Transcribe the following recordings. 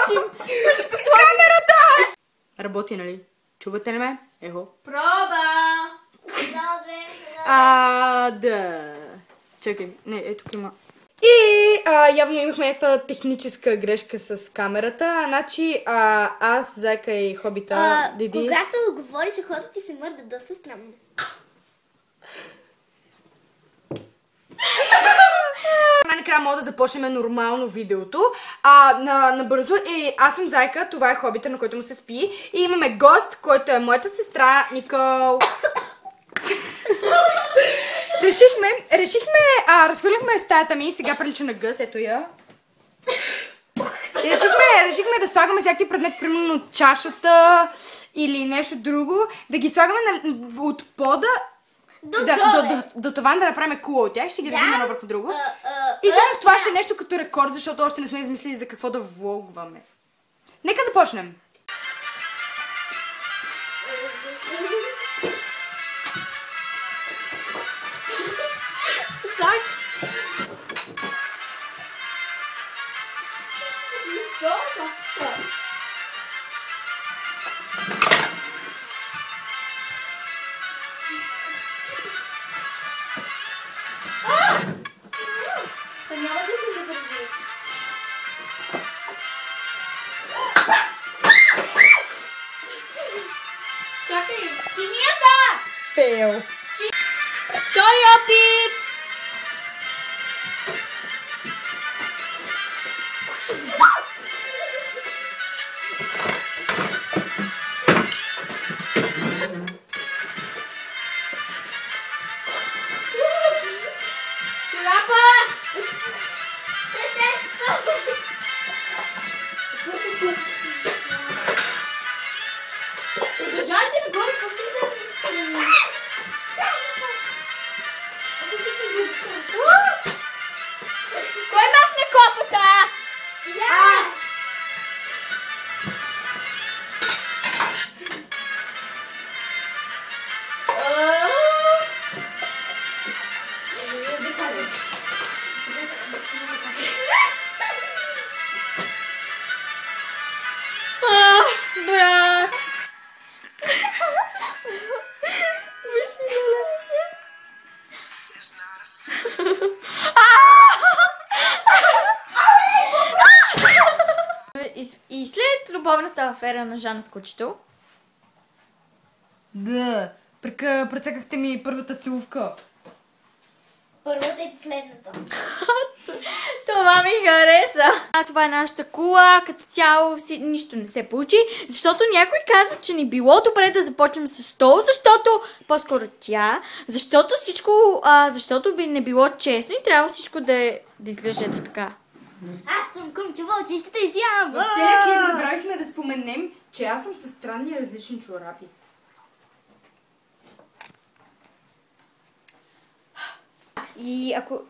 сложим. Камерата! Работи, нали? Чувате ли ме? Ехо. Проба! Да. Чакай, не, ето тук има. И явно имахме някаква техническа грешка с камерата. Значи аз, Зайка и Хобита, Диди... Когато говориш, ухото ти се мърда доста странно. Накрая мога да започнем нормално видеото. Набързо, аз съм Зайка, това е Хобита, на който му се спи. И имаме гост, който е моята сестра, Никол. Разхвърляхме стаята ми, сега прилича на гъс, ето я. Решихме да слагаме всякакви предмети, примерно чашата или нещо друго, да ги слагаме от пода до това да направим кула от тях, ще ги дадим едно върху друго. И всъщност това ще е нещо като рекорд, защото още не сме измислили за какво да влогваме. Нека започнем! Няма да се задържи. Чакай, чинията! Фейл! Втори опит! Продължавайте нагоре, пустите. Кой махне кофата? Аз! Брат! И след любовната афера на Жана с кучето. Да, прецакахте ми първата целувка. Първата и последната. Това ми хареса. Това е нашата кула. Като цяло нищо не се получи, защото някой каза, че не било добре да започнем с стол, защото по-скоро тя, защото всичко, защото би не било честно и трябва всичко да изглежда ето така. Аз съм къмче вълчищата и сям. В целия клип забравихме да споменем, че аз съм със странни различни чорапи. И ако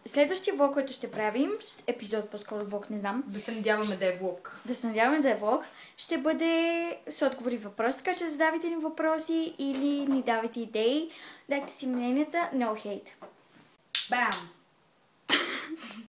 следващия влог, който ще правим, епизод по-скоро влог, не знам. Да се надяваме да е влог. Да се надяваме да е влог. Ще бъде с отговори въпроси, така че задавайте ни въпроси или ни давайте идеи. Дайте си мненията. No hate. Бам!